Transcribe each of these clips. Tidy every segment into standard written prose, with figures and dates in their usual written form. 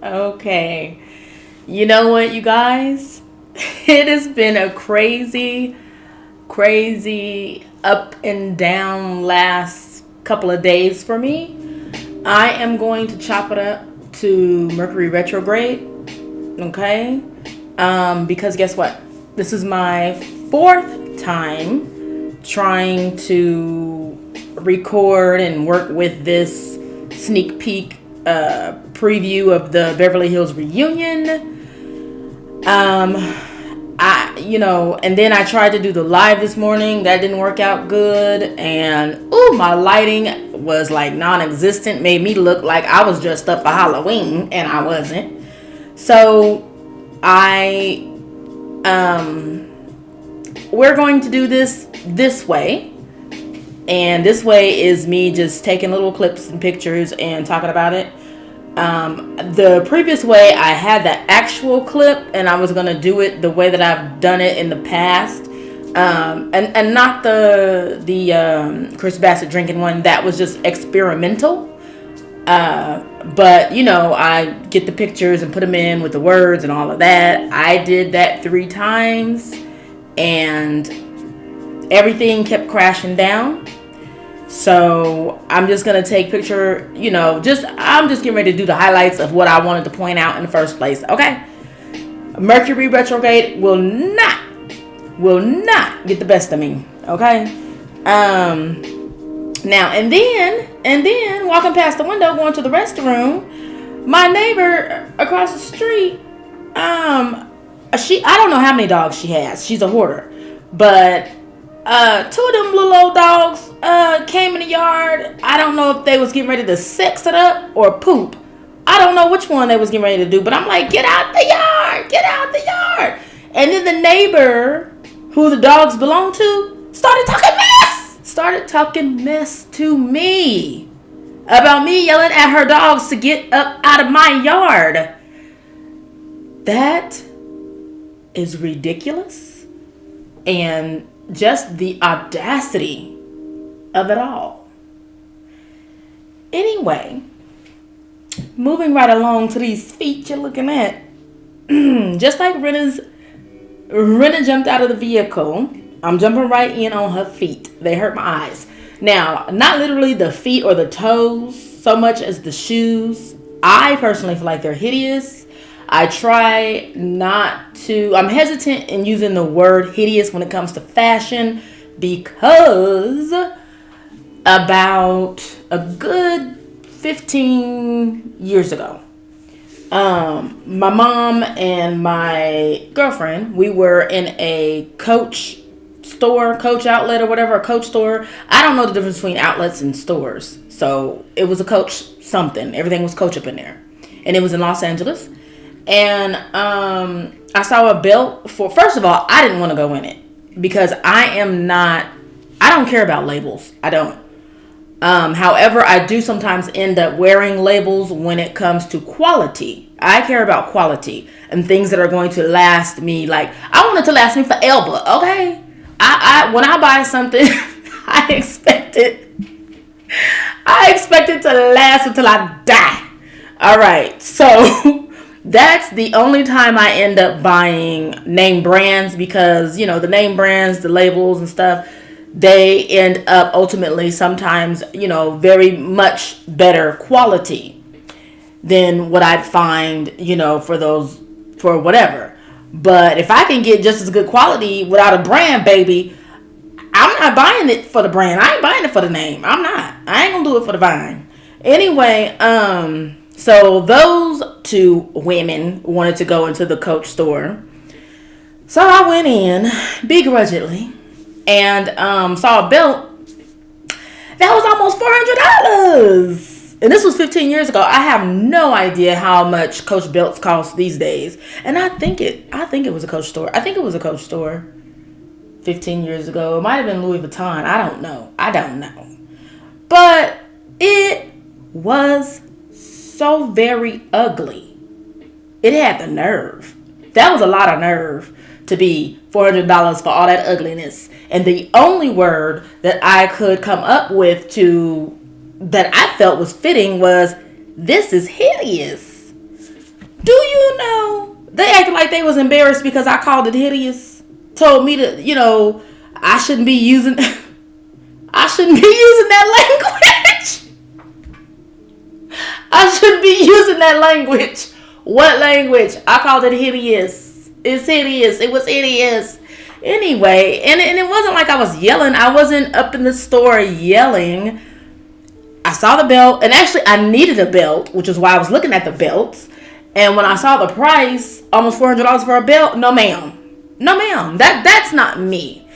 Okay. You know what, you guys? It has been a crazy up and down last couple of days for me. I am going to chop it up to Mercury retrograde. Okay. Because guess what? This is my fourth time trying to record and work with this sneak peek preview of the Beverly Hills reunion. And then I tried to do the live this morning. That didn't work out good. And, my lighting was like non existent, made me look like I was dressed up for Halloween, and I wasn't. So, we're going to do this way. And this way is me just taking little clips and pictures and talking about it. The previous way, I had the actual clip, and I was gonna do it the way that I've done it in the past, and not the Chris Bassett drinking one. That was just experimental. But I get the pictures and put them in with the words and all of that. I did that 3 times, and everything kept crashing down. So I'm just gonna take picture, I'm just getting ready to do the highlights of what I wanted to point out in the first place. Okay. Mercury retrograde will not get the best of me. Okay. Now and then walking past the window, going to the restroom, my neighbor across the street, I don't know how many dogs she has. She's a hoarder. But 2 of them little old dogs came in the yard. I don't know if they was getting ready to sex it up or poop. I don't know which one they was getting ready to do, but I'm like, get out the yard, get out the yard. And then the neighbor, who the dogs belong to, started talking mess to me about me yelling at her dogs to get up out of my yard. That is ridiculous. And just the audacity of it all. Anyway, moving right along to these feet you're looking at. Just like Renna jumped out of the vehicle, I'm jumping right in on her feet. They hurt my eyes. Now, not literally the feet or the toes so much as the shoes. I personally feel like they're hideous. I try not to, I'm hesitant in using the word hideous when it comes to fashion, because about a good 15 years ago, my mom and my girlfriend, we were in a Coach store, Coach outlet or whatever, a Coach store. I don't know the difference between outlets and stores. So it was a Coach something. Everything was Coach up in there. And it was in Los Angeles. And I saw a belt for, first of all, I didn't want to go in it because I don't care about labels. I don't. However, I do sometimes end up wearing labels when it comes to quality. I care about quality and things that are going to last me. Like, I want it to last me forever, okay? When I buy something, I expect it to last until I die. All right, so that's the only time I end up buying name brands, because, the name brands, the labels and stuff, they end up ultimately sometimes, very much better quality than what I'd find, for whatever. But if I can get just as good quality without a brand, baby, I'm not buying it for the brand. I ain't buying it for the name. I'm not. I ain't gonna do it for the vine. Anyway, so those 2 women wanted to go into the Coach store. So I went in begrudgingly and saw a belt that was almost $400. And this was 15 years ago. I have no idea how much Coach belts cost these days. And I think it was a Coach store. I think it was a Coach store 15 years ago. It might have been Louis Vuitton. I don't know. But it was so very ugly. It had the nerve. That was a lot of nerve to be $400 for all that ugliness. And the only word that I could come up with that I felt was fitting was, "This is hideous." Do you know they acted like they was embarrassed because I called it hideous? Told me to, I shouldn't be using I shouldn't be using that language. I shouldn't be using that language. What language? I called it hideous. It's hideous. It was hideous. Anyway, and it wasn't like I was yelling. I wasn't up in the store yelling. I saw the belt, and actually I needed a belt, which is why I was looking at the belts. And when I saw the price, almost $400 for a belt, no ma'am. No ma'am. That's not me.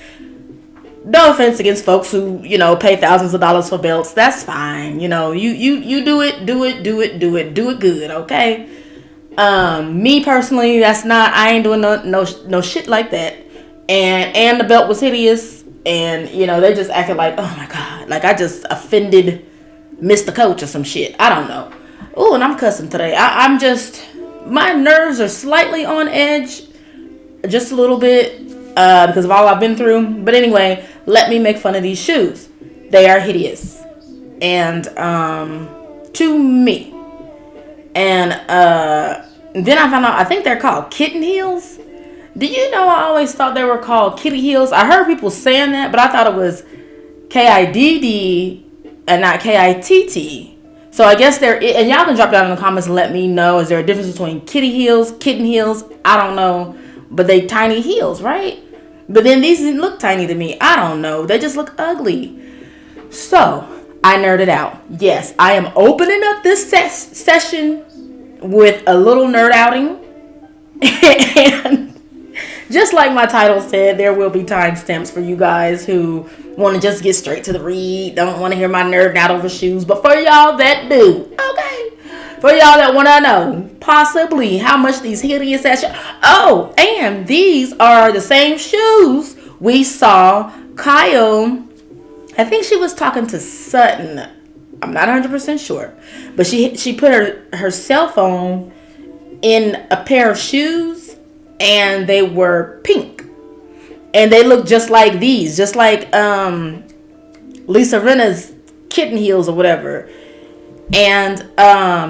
No offense against folks who, pay thousands of dollars for belts. That's fine. You do it good, okay? Me personally, I ain't doing no shit like that. And the belt was hideous, and they just acted like, oh my God, like I just offended Mr. Coach or some shit. I don't know. Oh, and I'm cussing today. I'm just, my nerves are slightly on edge, just a little bit, because of all I've been through. But anyway, let me make fun of these shoes. They are hideous, and to me. And then I found out, I think they're called kitten heels. Do you know I always thought they were called kitty heels? I heard people saying that, but I thought it was Kidd and not Kitt. So I guess and y'all can drop down in the comments and let me know, is there a difference between kitty heels, kitten heels? I don't know, but they tiny heels, right? But then these didn't look tiny to me. I don't know. They just look ugly. So I nerded out. Yes, I am opening up this session with a little nerd outing. And just like my title said, there will be timestamps for you guys who want to just get straight to the read, don't want to hear my nerd out over shoes. But for y'all that do, okay, for y'all that want to know possibly how much these hideous ass oh, and these are the same shoes we saw Kyle, I think she was talking to Sutton, I'm not 100% sure, but she put her cell phone in a pair of shoes, and they were pink, and they looked just like these, just like Lisa Rinna's kitten heels or whatever, and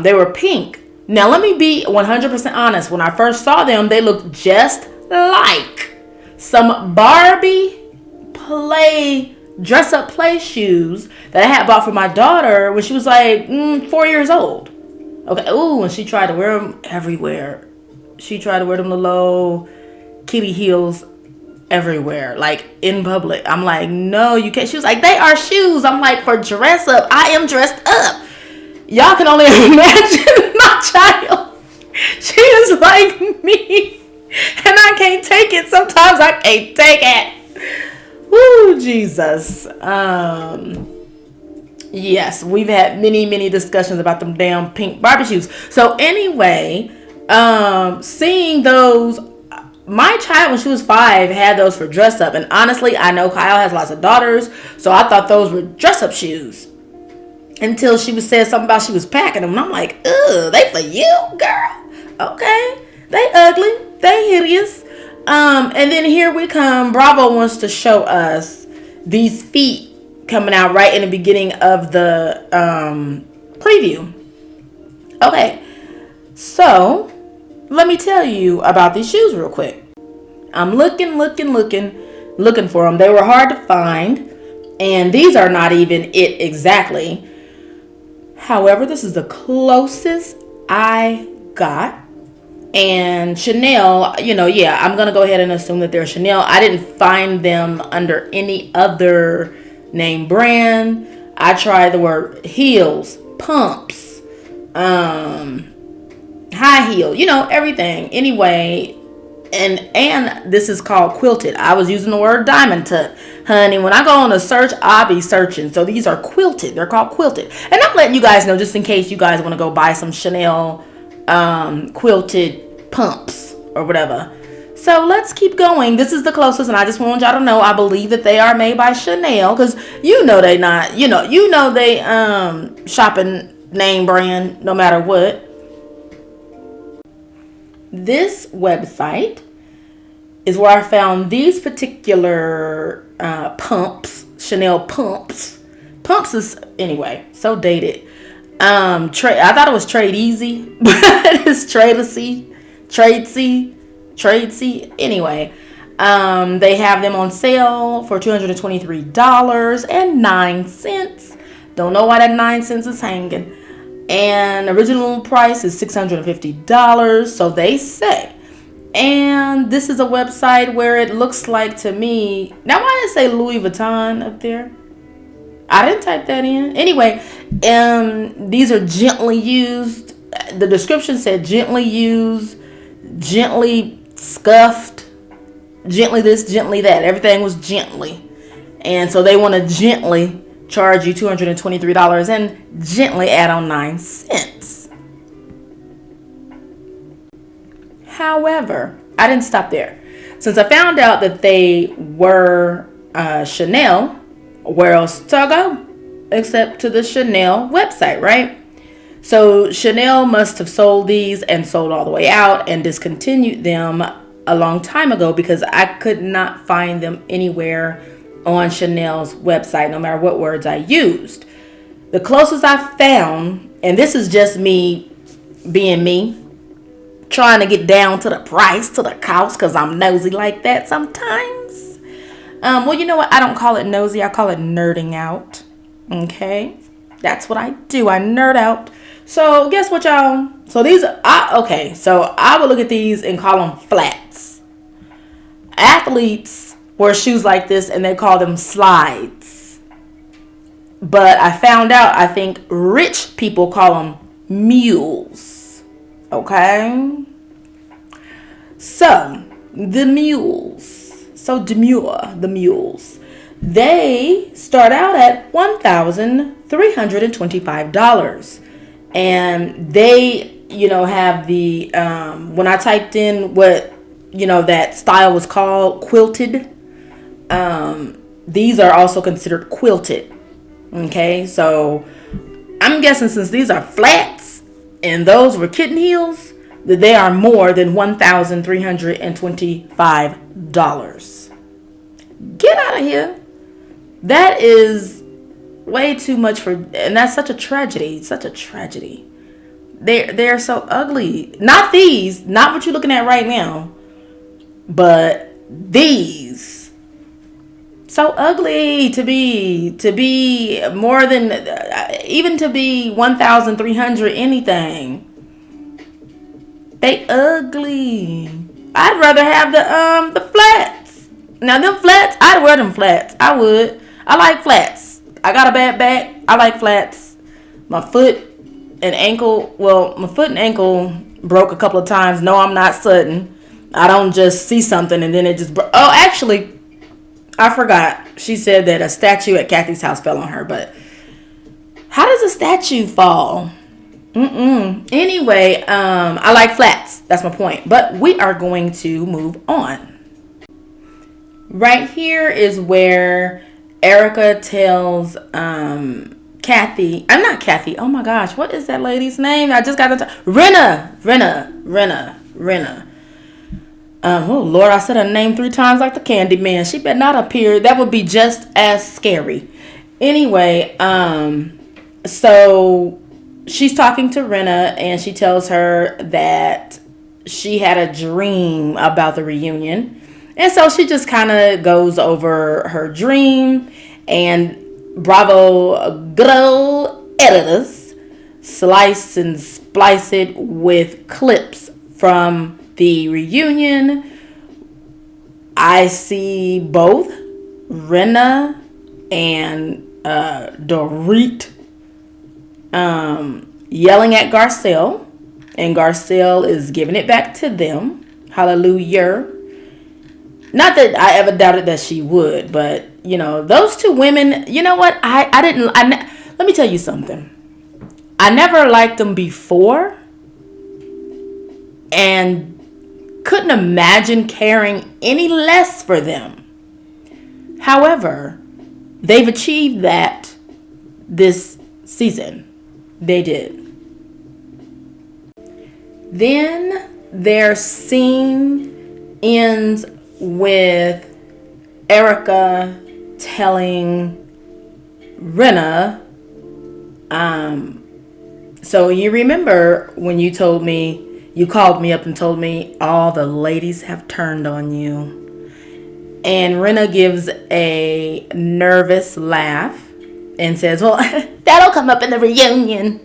they were pink. Now let me be 100% honest. When I first saw them, they looked just like some Barbie dress up play shoes that I had bought for my daughter when she was like 4 years old. Okay. Ooh, and she tried to wear them everywhere. She tried to wear them little kitty heels everywhere, like in public. I'm like, no, you can't. She was like, they are shoes. I'm like, for dress up. I am dressed up. Y'all can only imagine my child. She is like me, and I can't take it. Sometimes I can't take it. Woo, Jesus. Yes, we've had many discussions about them damn pink Barbie shoes. So anyway, seeing those, my child when she was 5 had those for dress up, and honestly, I know Kyle has lots of daughters, so I thought those were dress up shoes until she said something about she was packing them, and I'm like, ugh, they for you, girl. Okay, they ugly, they hideous. And then here we come. Bravo wants to show us these feet coming out right in the beginning of the preview. Okay, so let me tell you about these shoes real quick. I'm looking for them. They were hard to find, and these are not even it exactly. However, this is the closest I got. And Chanel, I'm going to go ahead and assume that they're Chanel. I didn't find them under any other name brand. I tried the word heels, pumps, high heel, everything. Anyway, and this is called quilted. I was using the word diamond tuck. Honey, when I go on a search, I'll be searching. So these are quilted. They're called quilted. And I'm letting you guys know just in case you guys want to go buy some Chanel quilted pumps or whatever. So let's keep going. This is the closest, and I just want y'all to know I believe that they are made by Chanel, because they not, they shopping name brand no matter what. This website is where I found these particular pumps, Chanel pumps. Pumps is, anyway, so dated. I thought it was Trade Easy, but it's Trade C. Anyway, they have them on sale for $223.09. Don't know why that 9 cents is hanging. And original price is $650, so they say. And this is a website where it looks like to me. Now, why did it say Louis Vuitton up there? I didn't type that in. Anyway, these are gently used. The description said gently used, gently scuffed, gently this, gently that. Everything was gently. And so they want to gently charge you $223 and gently add on 9 cents. However, I didn't stop there. Since I found out that they were Chanel, where else to go except to the Chanel website, right? So Chanel must have sold these and sold all the way out and discontinued them a long time ago, because I could not find them anywhere on Chanel's website, no matter what words I used. The closest I found, and this is just me being me, trying to get down to the price, to the cost, because I'm nosy like that sometimes. Well, you know what? I don't call it nosy. I call it nerding out. Okay? That's what I do. I nerd out. So guess what, y'all? So these are, so I would look at these and call them flats. Athletes wear shoes like this and they call them slides. But I found out, I think rich people call them mules. Okay? So, the mules. So demure, the mules. They start out at $1,325. And they, have the, when I typed in what, that style was called, quilted. These are also considered quilted. Okay, so I'm guessing since these are flats and those were kitten heels, that they are more than $1,325. Get out of here. That is way too much and that's such a tragedy. Such a tragedy. They're so ugly. Not these, not what you're looking at right now, but these. So ugly to be more than, even to be 1,300 anything. They ugly. I'd rather have the flats. Now them flats, I'd wear them flats. I would. I like flats. I got a bad back. I like flats. My foot and ankle broke a couple of times. No, I'm not sudden. I don't just see something and then it just broke. Oh, actually, I forgot. She said that a statue at Kathy's house fell on her, but how does a statue fall? Anyway, I like flats. That's my point. But we are going to move on. Right here is where Erica tells Kathy. I'm not Kathy. Oh my gosh, what is that lady's name? I just got to Rinna. Oh Lord, I said her name 3 times like the Candy Man. She better not appear. That would be just as scary. Anyway, so she's talking to Rinna and she tells her that she had a dream about the reunion. And so she just kind of goes over her dream, and bravo good old editors slice and splice it with clips from the reunion. I see both Rinna and Dorit yelling at Garcelle, and Garcelle is giving it back to them. Hallelujah. Not that I ever doubted that she would, but those two women, you know what? Let me tell you something. I never liked them before and couldn't imagine caring any less for them. However, they've achieved that this season. They did. Then their scene ends with Erica telling Rinna So you remember when you called me up and told me all the ladies have turned on you. And Rinna gives a nervous laugh and says, well, that'll come up in the reunion.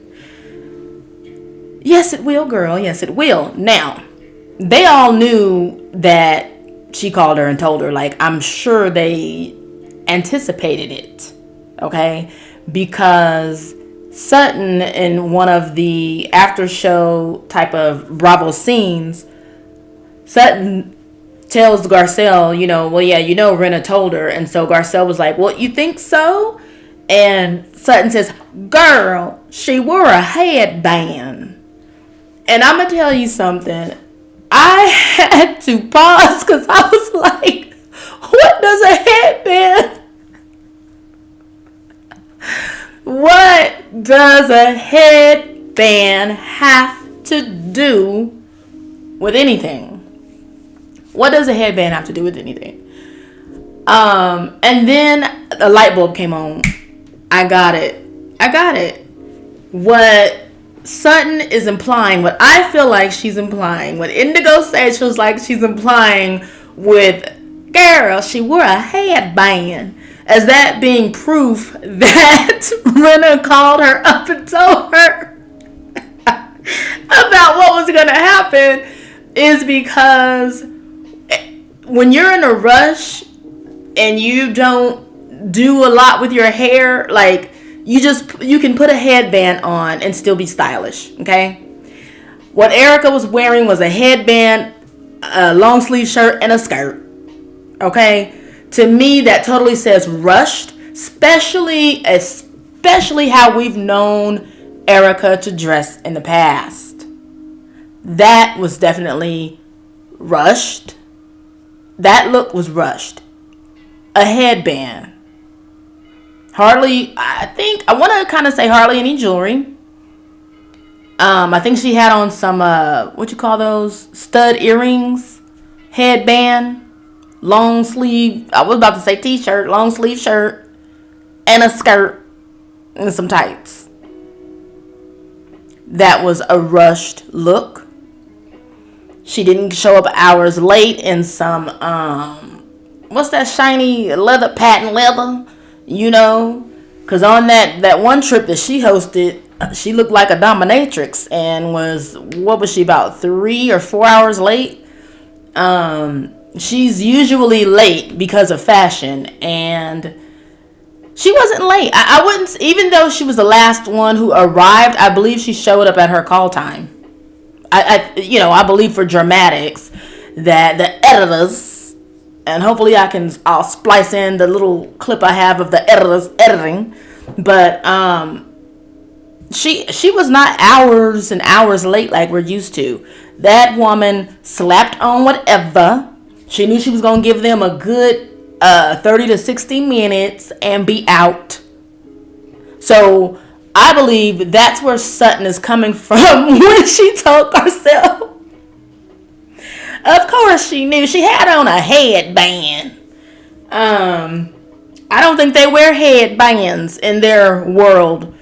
Yes, it will, girl. Yes, it will. Now, they all knew that she called her and told her. Like, I'm sure they anticipated it. Okay? Because Sutton, in one of the after show type of Bravo scenes, Sutton tells Garcelle, well, yeah, Rinna told her. And so Garcelle was like, well, you think so? And Sutton says, girl, she wore a headband. And I'm going to tell you something. I had to pause because I was like, what does a headband? What does a headband have to do with anything? What does a headband have to do with anything? And then the light bulb came on. I got it. What Sutton is implying, what I feel like she's implying, what Indigo Sage feels like she's implying with, girl, she wore a headband, as that being proof that Rinna called her up and told her about what was going to happen, is because when you're in a rush and you don't do a lot with your hair, like, you can put a headband on and still be stylish, okay? What Erica was wearing was a headband, a long sleeve shirt, and a skirt, okay? To me, that totally says rushed, especially how we've known Erica to dress in the past. That was definitely rushed. That look was rushed. A headband. Hardly, I want to kind of say hardly any jewelry. I think she had on some, what you call those? Stud earrings, headband, long sleeve, I was about to say t-shirt, long sleeve shirt, and a skirt, and some tights. That was a rushed look. She didn't show up hours late in some, what's that shiny leather, patent leather? Because on that one trip that she hosted, she looked like a dominatrix and what was she, about 3 or 4 hours late? She's usually late because of fashion, and she wasn't late. I wouldn't, even though she was the last one who arrived, I believe she showed up at her call time. I believe for dramatics that the editors, and hopefully I'll splice in the little clip I have of the editors editing. But she was not hours and hours late like we're used to. That woman slapped on whatever. She knew she was going to give them a good 30 to 60 minutes and be out. So I believe that's where Sutton is coming from when she told Garcelle. Of course she knew. She had on a headband. I don't think they wear headbands in their world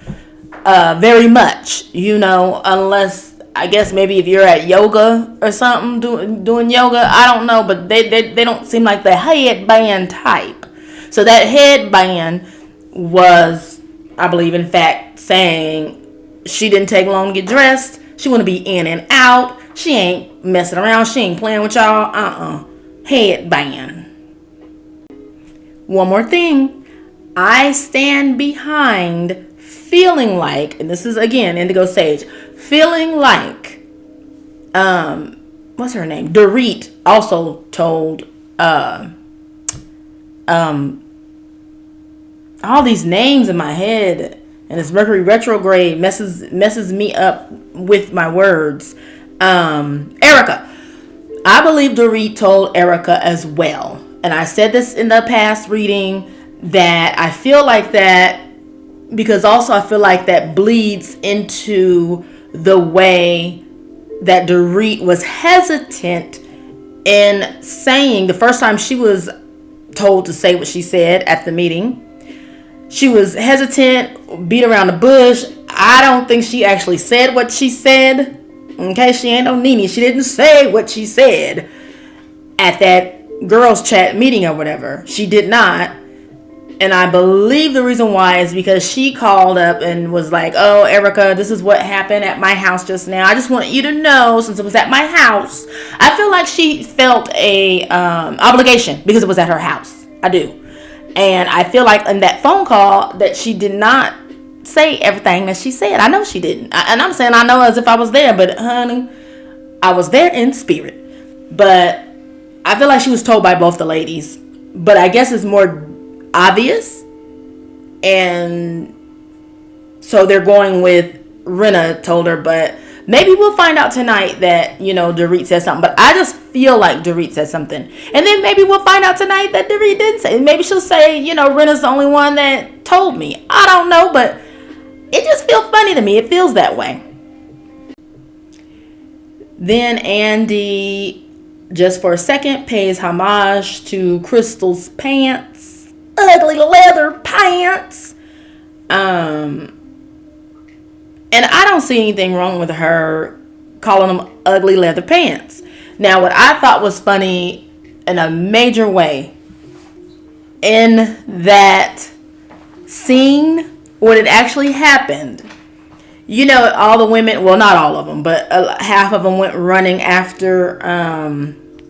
very much, unless, I guess, maybe if you're at yoga or something, doing yoga. I don't know, but they don't seem like the headband type. So that headband was, I believe, in fact, saying she didn't take long to get dressed. She want to be in and out. She ain't messing around. She ain't playing with y'all. Headband. One more thing. I stand behind feeling like, and this is again Indigo Sage, feeling like, what's her name? Dorit also told, all these names in my head, and this Mercury retrograde messes me up with my words. Erica. I believe Dorit told Erica as well. And I said this in the past reading, that I feel like that, because also I feel like that bleeds into the way that Dorit was hesitant in saying, the first time she was told to say what she said at the meeting, she was hesitant, beat around the bush. I don't think she actually said what she said. Okay, she ain't no Nene. She didn't say what she said at that girls chat meeting or whatever. She did not. And I believe the reason why is because she called up and was like, oh, Erica, this is what happened at my house just now. I just want you to know, since it was at my house. I feel like she felt a obligation because it was at her house. I do. And I feel like in that phone call that she did not say everything that she said. I know she didn't. And I'm saying I know as if I was there. But, honey, I was there in spirit. But I feel like she was told by both the ladies. But I guess it's more obvious, and so they're going with Rinna told her, but maybe we'll find out tonight that, you know, Dorit said something. But I just feel like Dorit said something, and then maybe we'll find out tonight that Dorit didn't say. Maybe she'll say, you know, Rinna's the only one that told me. I don't know, but it just feels funny to me. It feels that way. Then Andy, just for a second, pays homage to Crystal's pants. Ugly leather pants. And I don't see anything wrong with her calling them ugly leather pants. Now, what I thought was funny in a major way in that scene when it actually happened, you know, all the women, well, not all of them, but half of them went running after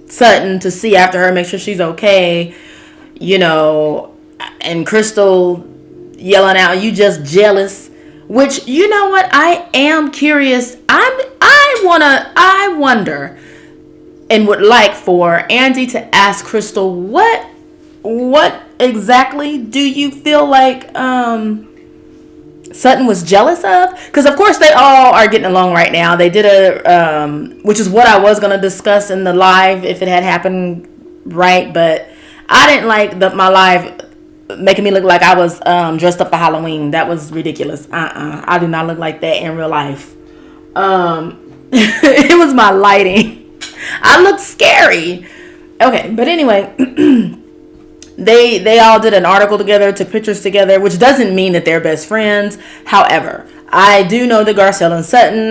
Sutton to see after her, make sure she's okay, you know. And Crystal yelling out, "You just jealous," which, you know what, I am curious. I wonder and would like for Andy to ask Crystal, what exactly do you feel like Sutton was jealous of? Because of course they all are getting along right now. They did a which is what I was going to discuss in the live if it had happened right, but I didn't like my live making me look like I was dressed up for Halloween. That was ridiculous. I do not look like that in real life. It was my lighting. I looked scary. Okay, but anyway, they all did an article together, took pictures together, which doesn't mean that they're best friends. However, I do know that Garcelle and Sutton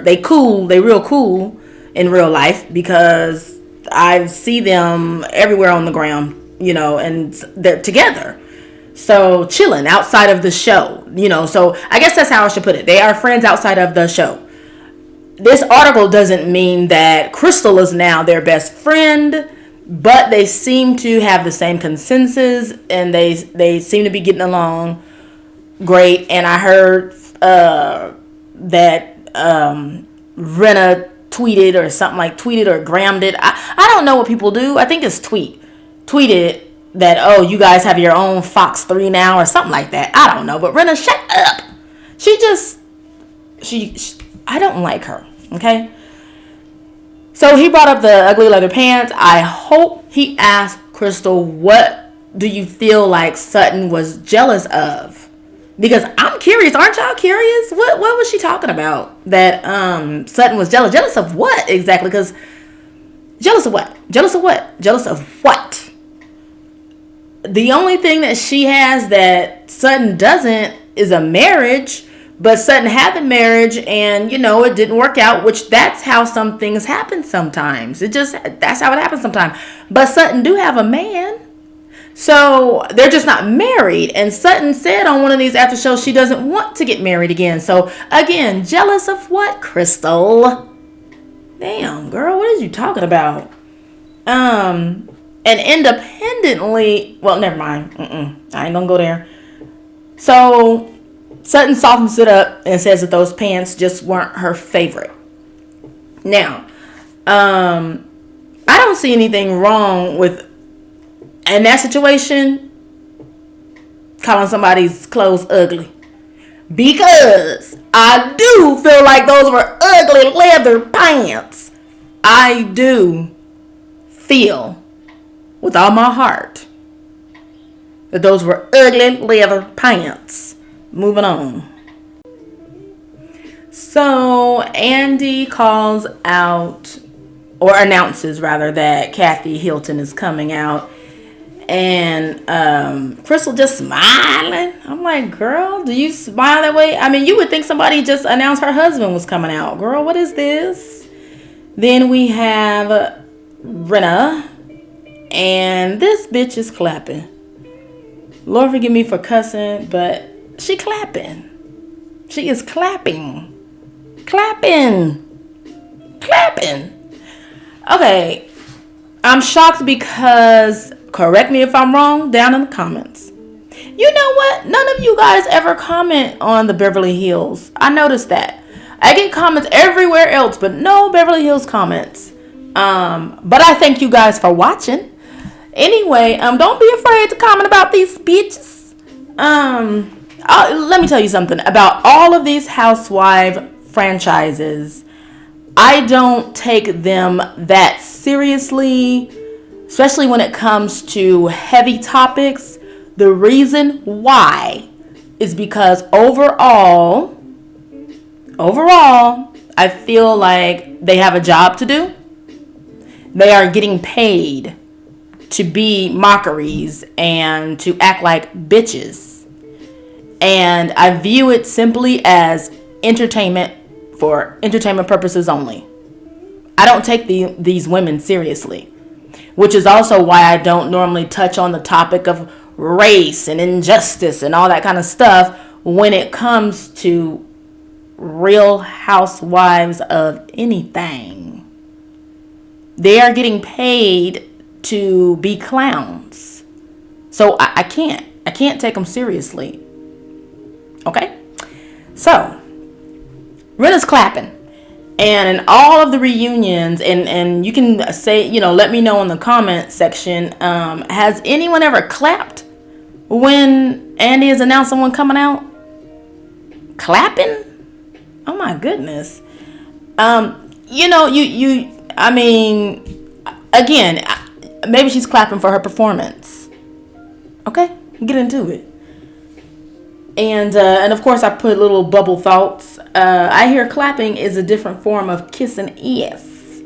they real cool in real life, because I see them everywhere on the ground, you know, and they're together. So chilling outside of the show, you know, so I guess that's how I should put it. They are friends outside of the show. This article doesn't mean that Crystal is now their best friend, but they seem to have the same consensus, and they seem to be getting along great. And I heard that Rinna tweeted or grammed it. I don't know what people do. I think it's tweeted that, oh, you guys have your own Fox 3 now or something like that. I don't know. But Rinna, shut up. She I don't like her. Okay. So he brought up the ugly leather pants. I hope he asked Crystal, what do you feel like Sutton was jealous of? Because I'm curious. Aren't y'all curious? What was she talking about? That Sutton was jealous. Jealous of what exactly? Because jealous of what? Jealous of what? Jealous of what? The only thing that she has that Sutton doesn't is a marriage. But Sutton had the marriage, and, you know, it didn't work out, which that's how some things happen sometimes. That's how it happens sometimes. But Sutton do have a man. So they're just not married. And Sutton said on one of these after shows she doesn't want to get married again. So, again, jealous of what, Crystal? Damn, girl, what is you talking about? And independently, well, never mind. I ain't gonna go there. So Sutton softens it up and says that those pants just weren't her favorite. Now, I don't see anything wrong with, in that situation, calling somebody's clothes ugly. Because I do feel like those were ugly leather pants. I do feel with all my heart that those were ugly leather pants. Moving on. So Andy calls out, or announces rather, that Kathy Hilton is coming out. And Crystal just smiling. I'm like, girl, do you smile that way? I mean, you would think somebody just announced her husband was coming out. Girl, what is this? Then we have Rinna. And this bitch is clapping. Lord forgive me for cussing, but she clapping. She is clapping. Clapping. Okay. I'm shocked because, correct me if I'm wrong, down in the comments. You know what? None of you guys ever comment on the Beverly Hills. I noticed that. I get comments everywhere else, but no Beverly Hills comments. But I thank you guys for watching. Anyway, don't be afraid to comment about these bitches. Let me tell you something about all of these housewife franchises. I don't take them that seriously, especially when it comes to heavy topics. The reason why is because overall, I feel like they have a job to do. They are getting paid to be mockeries and to act like bitches. And I view it simply as entertainment for entertainment purposes only. I don't take these women seriously, which is also why I don't normally touch on the topic of race and injustice and all that kind of stuff when it comes to Real Housewives of anything. They are getting paid to be clowns. So I can't take them seriously. Okay? So, Rinna's clapping. And in all of the reunions, and you can say, let me know in the comment section, has anyone ever clapped when Andy has announced someone coming out? Clapping? Oh my goodness. Again, maybe she's clapping for her performance. Okay, get into it. And of course, I put little bubble thoughts. I hear clapping is a different form of kissing ass.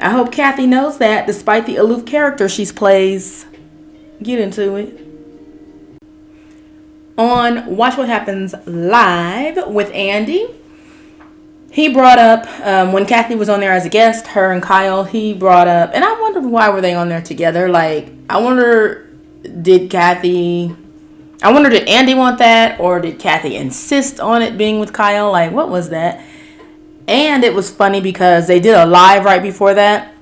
I hope Kathy knows that, despite the aloof character she plays. Get into it. On Watch What Happens Live with Andy, he brought up, when Kathy was on there as a guest, her and Kyle, he brought up, and I wondered why were they on there together? Like, I wonder, did Andy want that, or did Kathy insist on it being with Kyle? Like, what was that? And it was funny because they did a live right before that,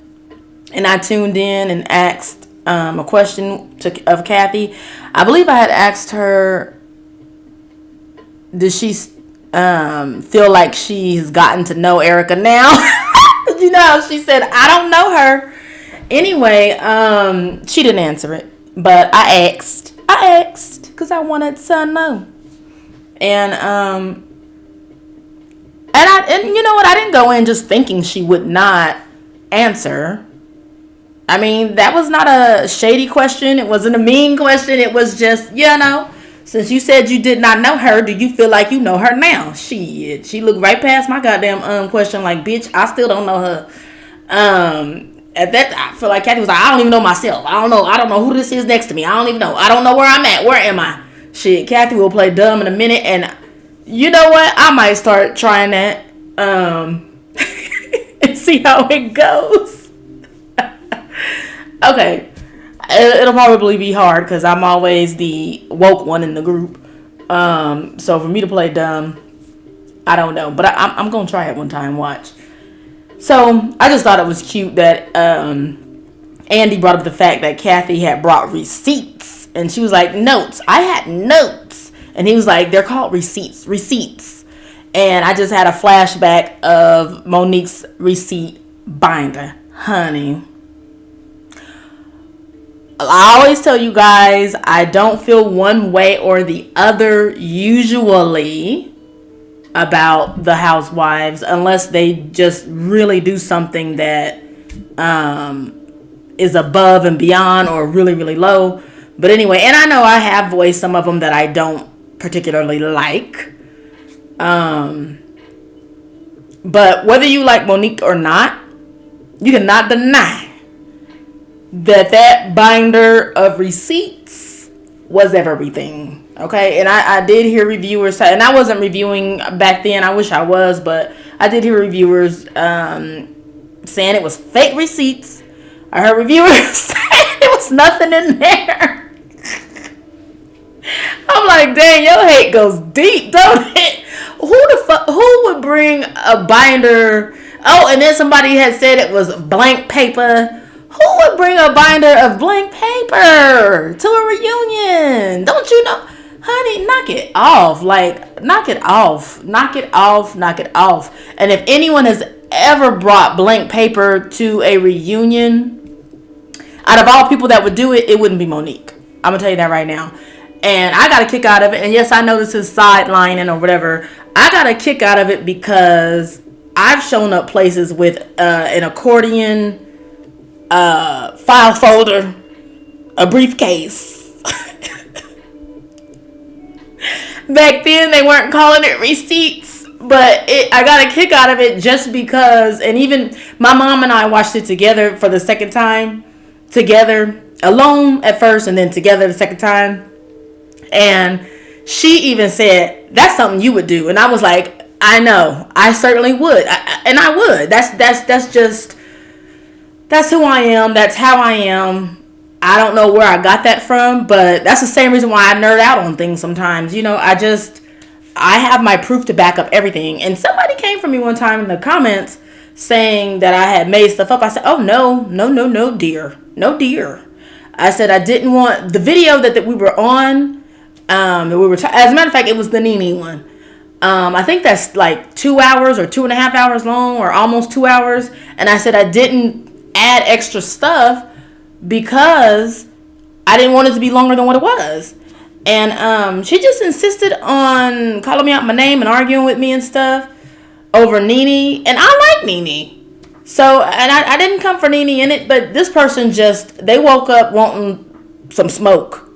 and I tuned in and asked a question of Kathy. I believe I had asked her, does she feel like she's gotten to know Erica now? She said, I don't know her. Anyway, she didn't answer it, but I asked because I wanted to know. And you know what? I didn't go in just thinking she would not answer. I mean, that was not a shady question. It wasn't a mean question. It was just, since you said you did not know her, do you feel like you know her now? Shit. She looked right past my goddamn question like, bitch, I still don't know her. At that, I feel like Kathy was like, I don't even know myself. I don't know who this is next to me. I don't even know. I don't know where I'm at. Where am I? Shit, Kathy will play dumb in a minute, and you know what? I might start trying that. And see how it goes. Okay. It'll probably be hard because I'm always the woke one in the group. So for me to play dumb, I don't know. But I'm going to try it one time. Watch. So I just thought it was cute that Andy brought up the fact that Kathy had brought receipts. And she was like, notes. I had notes. And he was like, they're called receipts. And I just had a flashback of Monique's receipt binder. Honey. I always tell you guys, I don't feel one way or the other usually about the housewives unless they just really do something that is above and beyond or really, really low. But anyway, and I know I have voiced some of them that I don't particularly like. But whether you like Monique or not, you cannot deny that binder of receipts was everything. Okay, and I did hear reviewers say, and I wasn't reviewing back then, I wish I was, but I did hear reviewers saying it was fake receipts. I heard reviewers saying there was nothing in there. I'm like, dang, your hate goes deep, don't it? Who would bring a binder? Oh, and then somebody had said it was blank paper. Who would bring a binder of blank paper to a reunion? Don't you know? Honey, knock it off. Like, knock it off. Knock it off. Knock it off. And if anyone has ever brought blank paper to a reunion, out of all people that would do it, it wouldn't be Monique. I'm going to tell you that right now. And I got a kick out of it. And yes, I know this is sidelining or whatever. I got a kick out of it because I've shown up places with an accordion, file folder, a briefcase. Back then, they weren't calling it receipts, but I got a kick out of it just because, and even my mom and I watched it together for the second time, together, alone at first, and then together the second time. And she even said, that's something you would do. And I was like, I know, I certainly would. And I would. That's who I am. That's how I am. I don't know where I got that from, but that's the same reason why I nerd out on things sometimes. You know, I have my proof to back up everything. And somebody came for me one time in the comments saying that I had made stuff up. I said, oh, no, dear. No, dear. I said I didn't want the video that we were on. As a matter of fact, it was the Nene one. I think that's like 2 hours or 2.5 hours long, or almost 2 hours. And I said I didn't add extra stuff because I didn't want it to be longer than what it was. And she just insisted on calling me out my name and arguing with me and stuff over Nene. And I like Nene. So, and I didn't come for Nene in it, but this person they woke up wanting some smoke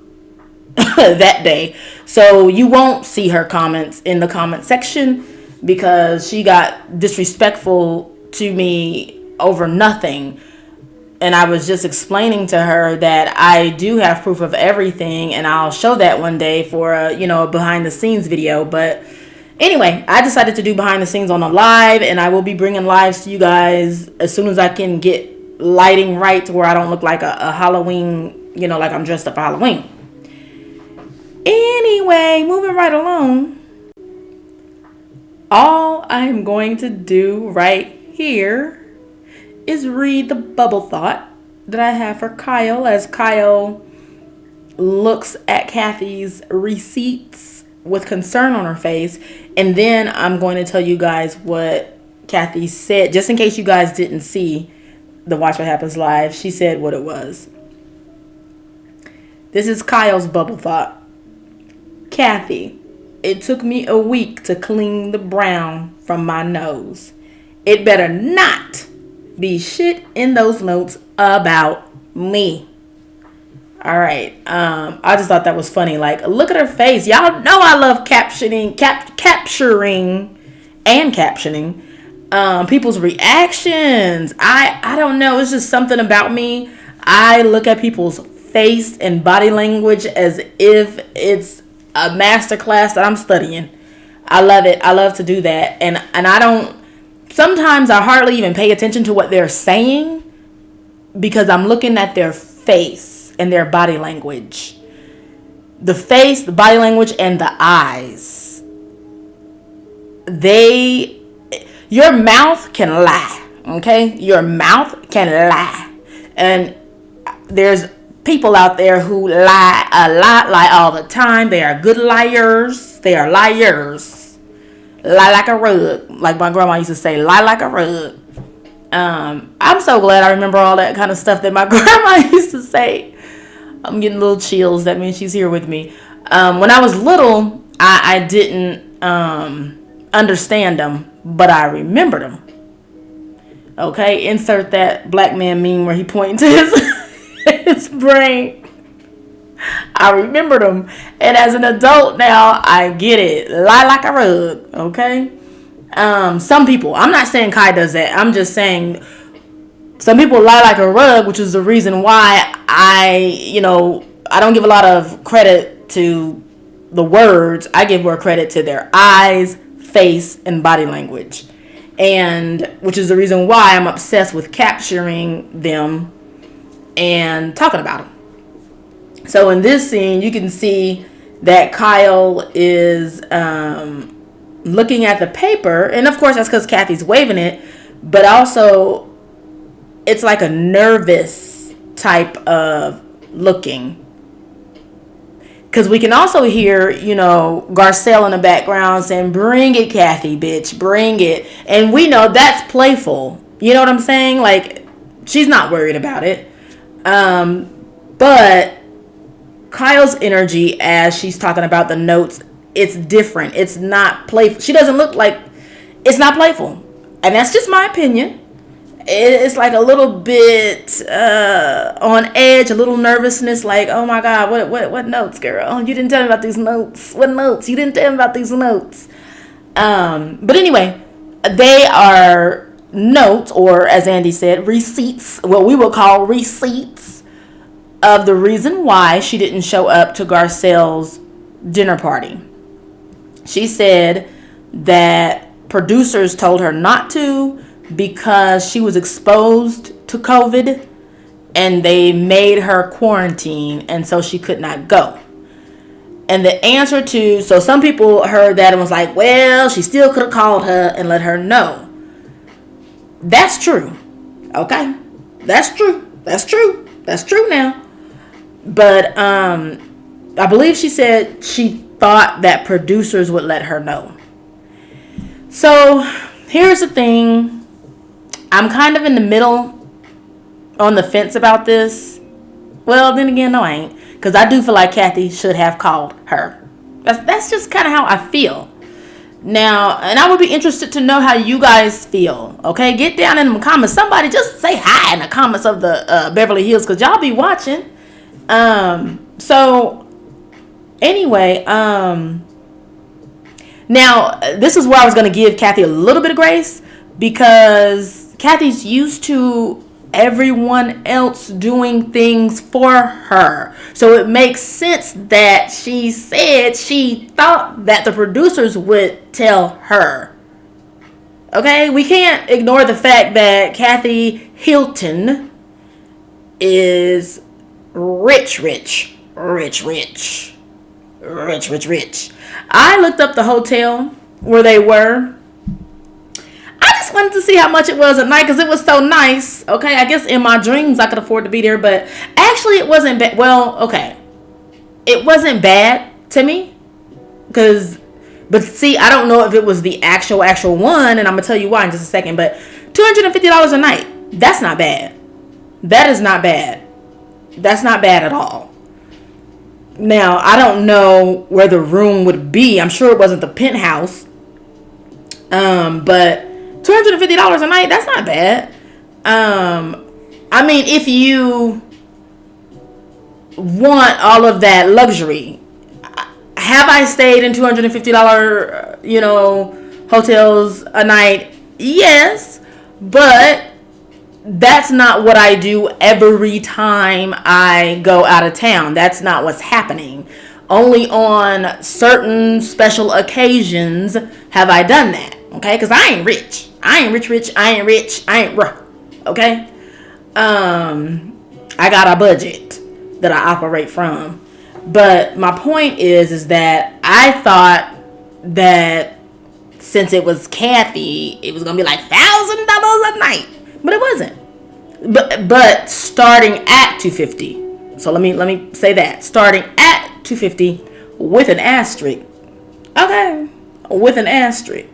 that day. So you won't see her comments in the comment section because she got disrespectful to me over nothing. And I was just explaining to her that I do have proof of everything, and I'll show that one day for a behind the scenes video. But anyway, I decided to do behind the scenes on a live, and I will be bringing lives to you guys as soon as I can get lighting right to where I don't look like a Halloween, like I'm dressed up for Halloween. Anyway, moving right along. All I'm going to do right here is read the bubble thought that I have for Kyle as Kyle looks at Kathy's receipts with concern on her face. And then I'm going to tell you guys what Kathy said, just in case you guys didn't see the Watch What Happens Live. She said what it was. This is Kyle's bubble thought. Kathy, it took me a week to clean the brown from my nose. It better not be shit in those notes about me. All right. I just thought that was funny. Like, look at her face. Y'all know I love capturing and captioning people's reactions. I don't know. It's just something about me. I look at people's face and body language as if it's a master class that I'm studying. I love it. I love to do that. And I don't. Sometimes I hardly even pay attention to what they're saying because I'm looking at their face and their body language. The face, the body language, and the eyes. Your mouth can lie, okay? Your mouth can lie. And there's people out there who lie a lot, lie all the time. They are good liars. They are liars. Lie like a rug, like my grandma used to say, lie like a rug. I'm so glad I remember all that kind of stuff that my grandma used to say. I'm getting little chills. That means she's here with me. When I was little, I didn't understand them, but I remembered them. Okay, insert that black man meme where he pointing to his brain. I remembered them. And as an adult now, I get it. Lie like a rug. Okay? Some people. I'm not saying Kai does that. I'm just saying Some people lie like a rug, which is the reason why I don't give a lot of credit to the words. I give more credit to their eyes, face, and body language. And which is the reason why I'm obsessed with capturing them and talking about them. So in this scene, you can see that Kyle is looking at the paper. And of course, that's because Kathy's waving it. But also, it's like a nervous type of looking. Because we can also hear, Garcelle in the background saying, "Bring it, Kathy, bitch, bring it." And we know that's playful. You know what I'm saying? Like, she's not worried about it. But Kyle's energy as she's talking about the notes, it's different. It's not playful. She doesn't look like, it's not playful. And that's just my opinion. It's like a little bit on edge, a little nervousness, like, oh my God, what notes, girl? Oh, you didn't tell me about these notes. What notes? You didn't tell me about these notes. But anyway, they are notes, or as Andy said, receipts, what we will call receipts of the reason why she didn't show up to Garcelle's dinner party. She said that producers told her not to because she was exposed to COVID and they made her quarantine, and so she could not go. And the answer to, so some people heard that and was like, well, she still could have called her and let her know. That's true. Okay. That's true. That's true. That's true now. But I believe she said she thought that producers would let her know. So here's the thing. I'm kind of in the middle, on the fence about this. Well, then again, no, I ain't. Because I do feel like Kathy should have called her. That's just kind of how I feel. Now, and I would be interested to know how you guys feel. Okay, get down in the comments. Somebody just say hi in the comments of the Beverly Hills, because y'all be watching. So, anyway, now, this is where I was going to give Kathy a little bit of grace, because Kathy's used to everyone else doing things for her. So it makes sense that she said she thought that the producers would tell her. Okay? We can't ignore the fact that Kathy Hilton is rich. I looked up the hotel where they were. I just wanted to see how much it was at night because it was so nice. Okay, I guess in my dreams I could afford to be there, but actually it wasn't bad. Well, okay, it wasn't bad to me but see, I don't know if it was the actual one, and I'm gonna tell you why in just a second. But $250 a night, that's not bad. That is not bad. That's not bad at all. Now, I don't know where the room would be. I'm sure it wasn't the penthouse. But $250 a night, that's not bad. I mean, if you want all of that luxury, have I stayed in $250, hotels a night? Yes, but that's not what I do every time I go out of town. That's not what's happening. Only on certain special occasions have I done that. Okay, because I ain't rich. I ain't rich. I ain't rich. I ain't rough. Okay. I got a budget that I operate from. But my point is that I thought that since it was Kathy, it was gonna be like $1,000 a night, but it wasn't. But starting at $250. So let me say that starting at $250 with an asterisk. Okay, with an asterisk.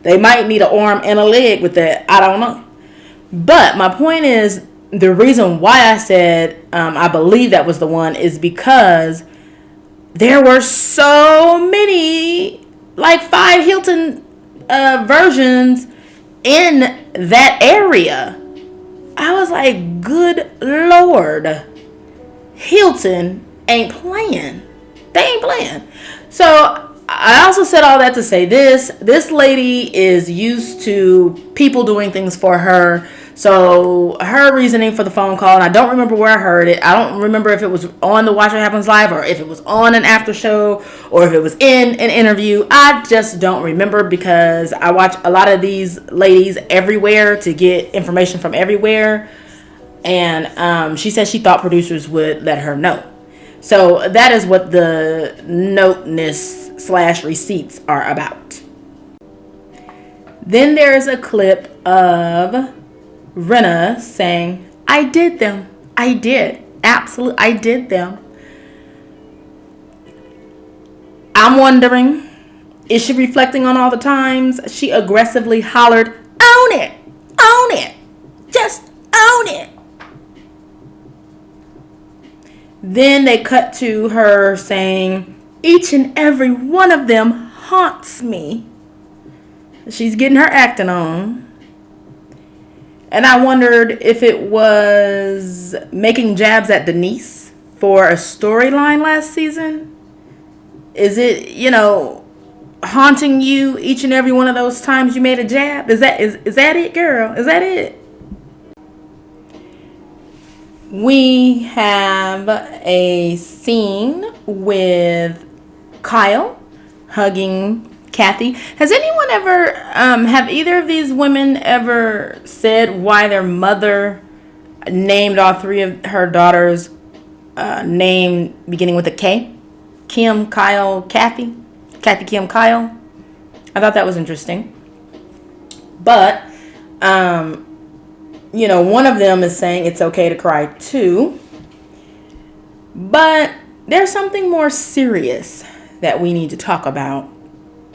They might need an arm and a leg with that. I don't know. But my point is, the reason why I said I believe that was the one is because there were so many, like 5 Hilton versions in that area. I was like, good Lord. Hilton ain't playing. They ain't playing. So I also said all that to say this lady is used to people doing things for her. So her reasoning for the phone call, and I don't remember where I heard it. I don't remember if it was on the Watch What Happens Live or if it was on an after show or if it was in an interview. I just don't remember because I watch a lot of these ladies everywhere to get information from everywhere. And she said she thought producers would let her know. So that is what the noteness/receipts are about. Then there's a clip of Rinna saying, I did them. I did. Absolutely, I did them. I'm wondering, is she reflecting on all the times she aggressively hollered, own it, own it, just own it. Then they cut to her saying, each and every one of them haunts me. She's getting her acting on. And I wondered if it was making jabs at Denise for a storyline last season. Is it, haunting you each and every one of those times you made a jab? Is that it, girl? Is that it? We have a scene with Kyle hugging Kathy. Has anyone ever, have either of these women ever said why their mother named all three of her daughters name beginning with a K? Kim, Kyle, Kathy. Kathy, Kim, Kyle. I thought that was interesting. But, one of them is saying it's okay to cry too. But there's something more serious that we need to talk about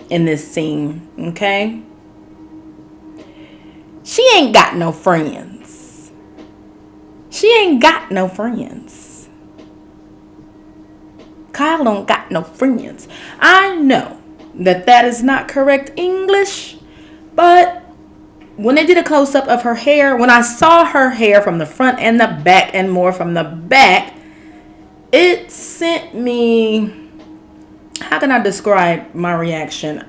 in this scene, okay? She ain't got no friends. She ain't got no friends. Kyle don't got no friends. I know that is not correct English, but when they did a close-up of her hair, when I saw her hair from the front and the back and more from the back, it sent me... How can I describe my reaction?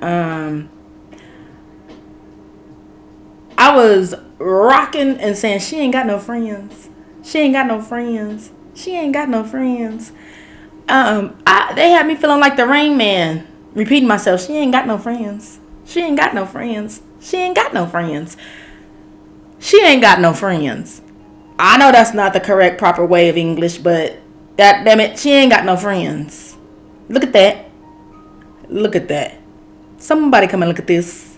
I was rocking and saying, she ain't got no friends. She ain't got no friends. She ain't got no friends. They had me feeling like the Rain Man, repeating myself. She ain't got no friends. She ain't got no friends. She ain't got no friends. She ain't got no friends. I know that's not the correct, proper way of English, but God damn it, she ain't got no friends. Look at that. Look at that. Somebody come and look at this.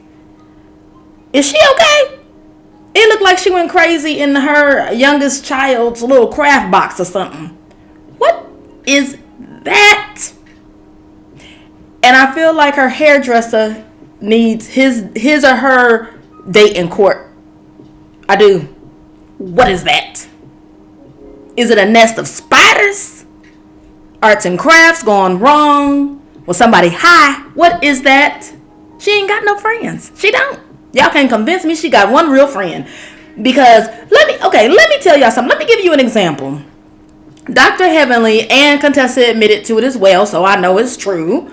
Is she okay? It looked like she went crazy in her youngest child's little craft box or something. What is that? And I feel like her hairdresser needs his or her date in court. I do. What is that? Is it a nest of spiders? Arts and crafts gone wrong? Was somebody high? What is that? She ain't got no friends. She don't. Y'all can't convince me she got one real friend. Because let me tell y'all something. Let me give you an example. Dr. Heavenly and Contessa admitted to it as well, so I know it's true.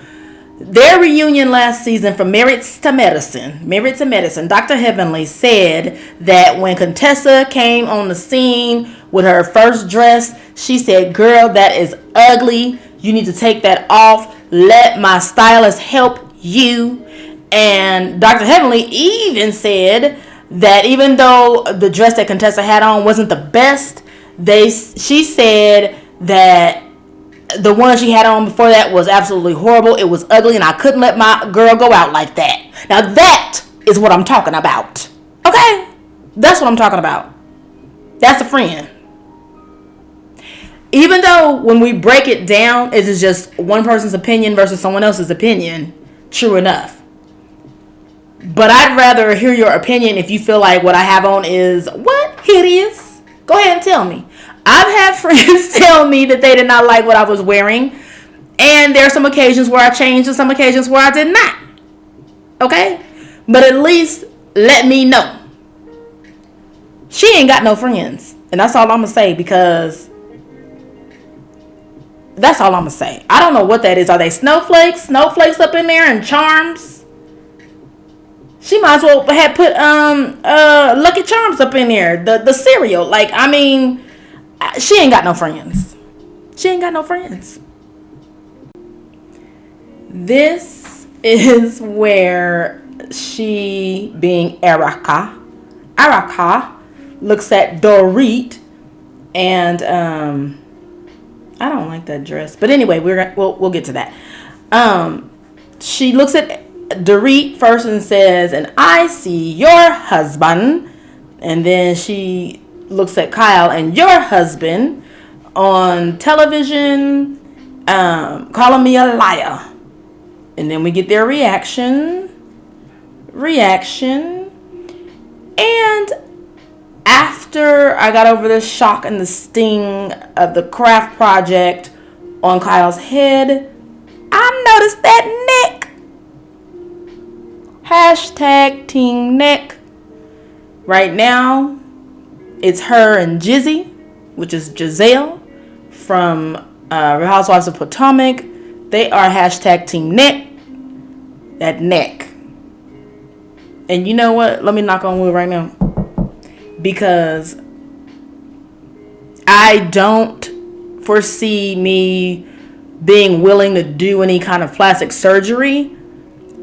Their reunion last season from Married to Medicine, Dr. Heavenly said that when Contessa came on the scene with her first dress, she said, girl, that is ugly. You need to take that off. Let my stylist help you. And Dr. Heavenly even said that even though the dress that Contessa had on wasn't the best, she said that the one she had on before that was absolutely horrible. It was ugly, and I couldn't let my girl go out like that. Now that is what I'm talking about. Okay? That's what I'm talking about. That's a friend. Even though when we break it down, it is just one person's opinion versus someone else's opinion, true enough. But I'd rather hear your opinion if you feel like what I have on is, what? Hideous? Go ahead and tell me. I've had friends tell me that they did not like what I was wearing. And there are some occasions where I changed and some occasions where I did not. Okay? But at least let me know. She ain't got no friends. And that's all I'm going to say, because that's all I'm going to say. I don't know what that is. Are they snowflakes? Snowflakes up in there and charms? She might as well have put Lucky Charms up in there. The cereal. Like, I mean, she ain't got no friends. She ain't got no friends. This is where she, being Erica, looks at Dorit, and I don't like that dress. But anyway, we'll get to that. She looks at Dorit first and says, "And I see your husband." And then she looks at Kyle, "And your husband on television calling me a liar." And then we get their reaction. And after I got over the shock and the sting of the craft project on Kyle's head, I noticed that neck. Hashtag Team Neck. Right now, it's her and Jizzy, which is Giselle from Real Housewives of Potomac. They are hashtag Team Neck. That neck. And you know what? Let me knock on wood right now. Because I don't foresee me being willing to do any kind of plastic surgery.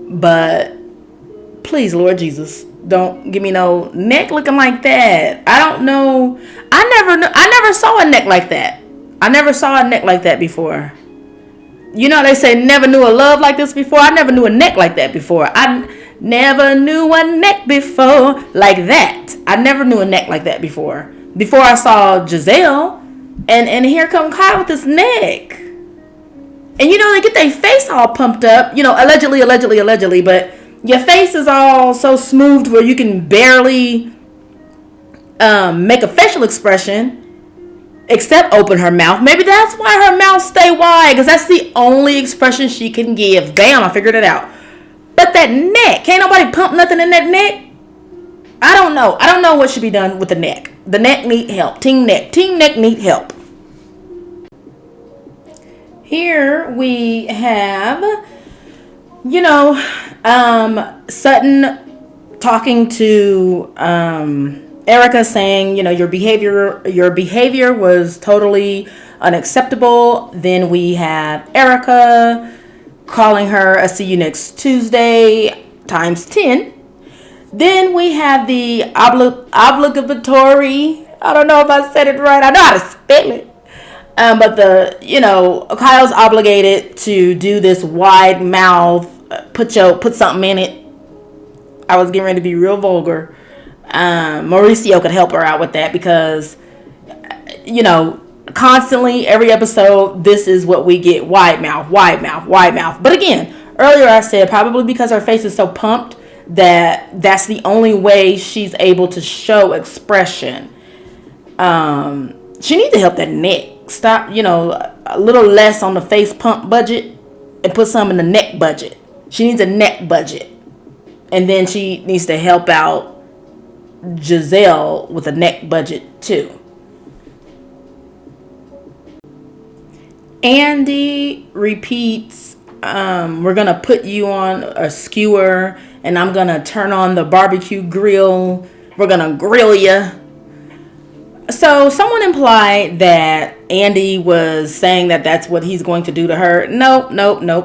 But please, Lord Jesus, don't give me no neck looking like that. I don't know. I never saw a neck like that. I never saw a neck like that before. You know, they say never knew a love like this before. I never knew a neck like that before. I never knew a neck before like that. I never knew a neck like that before. Before I saw Giselle, and here come Kyle with this neck. And you know, they get their face all pumped up. You know, allegedly, but your face is all so smooth where you can barely make a facial expression. Except open her mouth. Maybe that's why her mouth stay wide, because that's the only expression she can give. Bam, I figured it out. But that neck, can't nobody pump nothing in that neck? I don't know. I don't know what should be done with the neck. The neck need help. Team Neck need help. Here we have, you know, Sutton talking to Erica, saying, you know, your behavior was totally unacceptable. Then we have Erica calling her a "see you next Tuesday" times 10. Then we have the obligatory, I don't know if I said it right, I know how to spell it. But Kyle's obligated to do this wide mouth, put something in it. I was getting ready to be real vulgar. Mauricio could help her out with that because, you know, constantly, every episode, this is what we get. Wide mouth. But again, earlier I said probably because her face is so pumped that's the only way she's able to show expression. She needs to help that neck. Stop, you know, a little less on the face pump budget and put some in the neck budget. She needs a neck budget. And then she needs to help out Giselle with a neck budget too. Andy repeats, we're gonna put you on a skewer and I'm gonna turn on the barbecue grill. We're gonna grill you. So someone implied that Andy was saying that that's what he's going to do to her. Nope.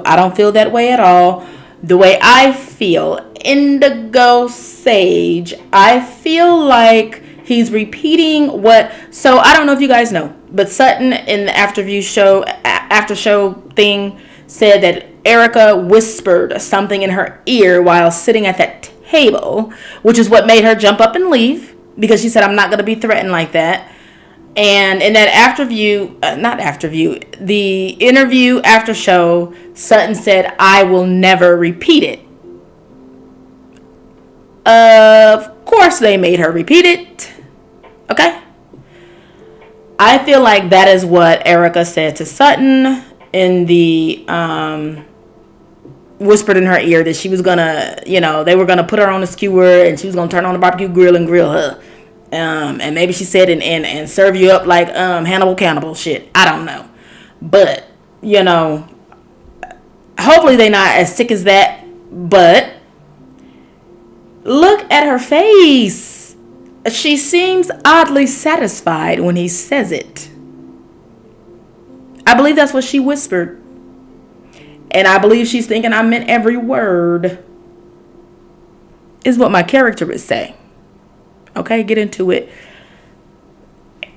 I don't feel that way at all. The way I feel, Indigo Sage, I feel like he's repeating what. So I don't know if you guys know, but Sutton in the after show thing said that Erica whispered something in her ear while sitting at that table, which is what made her jump up and leave, because she said, "I'm not going to be threatened like that." And in that the interview after show, Sutton said, "I will never repeat it." Of course they made her repeat it. Okay? I feel like that is what Erica said to Sutton in the whispered in her ear that she was gonna, you know, they were gonna put her on the skewer and she was gonna turn on the barbecue grill and grill her. And maybe she said and serve you up like Hannibal Cannibal shit. I don't know. But, you know, hopefully they're not as sick as that. But Look at her face. She seems oddly satisfied when he says it. I believe that's what she whispered. And I believe she's thinking I meant every word. Is what my character would say. Okay, get into it.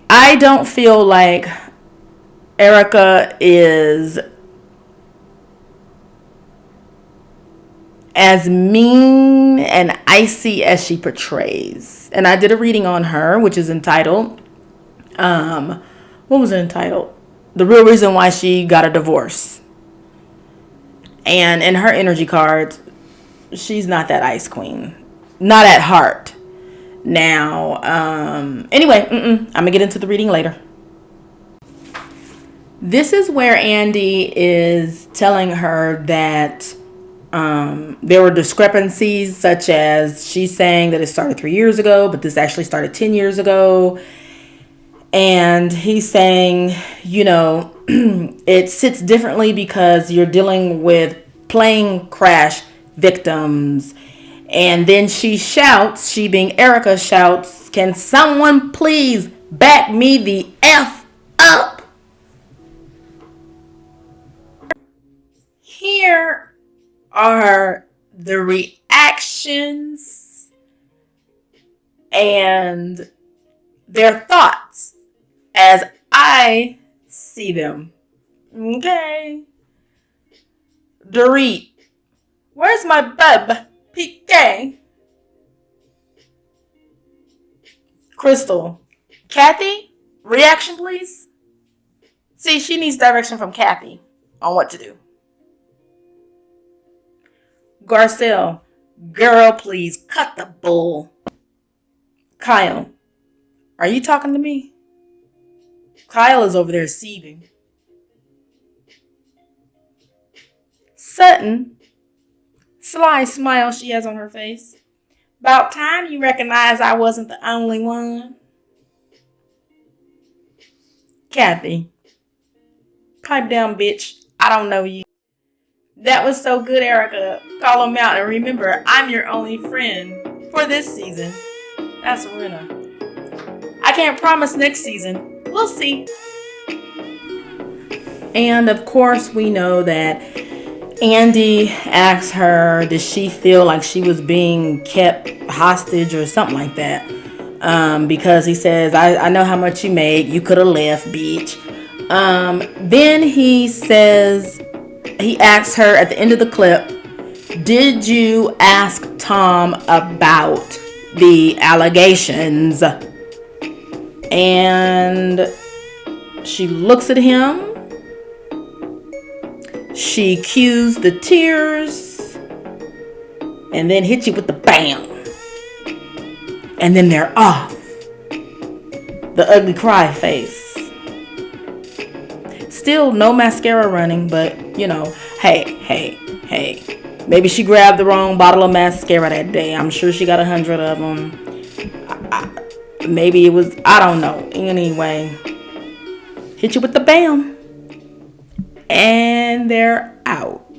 I don't feel like Erica is as mean and icy as she portrays. And I did a reading on her, which is entitled, what was it entitled? The Real Reason Why She Got a Divorce. And in her energy cards, she's not that ice queen. Not at heart. Now, anyway, I'm going to get into the reading later. This is where Andy is telling her that there were discrepancies, such as she's saying that it started 3 years ago, but this actually started 10 years ago. And he's saying, you know, it sits differently because you're dealing with plane crash victims. And then she shouts, she being Erica shouts, "Can someone please back me the F up?" Here are the reactions and their thoughts as I see them. Okay. Dorit, where's my bub? PK. Crystal, Kathy, reaction please. See, she needs direction from Kathy on what to do. Garcelle, girl, please cut the bull. Kyle, are you talking to me? Kyle is over there seething. Sutton, sly smile she has on her face. About time you recognize I wasn't the only one. Kathy, pipe down, bitch. I don't know you. That was so good, Erica. Call him out. And remember, I'm your only friend for this season. That's Rena. I can't promise next season. We'll see. And of course, we know that Andy asks her, did she feel like she was being kept hostage or something like that? Because he says, I know how much you make. You could have left, bitch. Then he says, he asks her at the end of the clip, did you ask Tom about the allegations? And she looks at him. She cues the tears and then hits you with the bam. And then they're off. The ugly cry face. Still no mascara running, but you know, hey. Maybe she grabbed the wrong bottle of mascara that day. I'm sure she got 100 of them. Maybe it was, I don't know. Anyway, hit you with the bam. And they're out.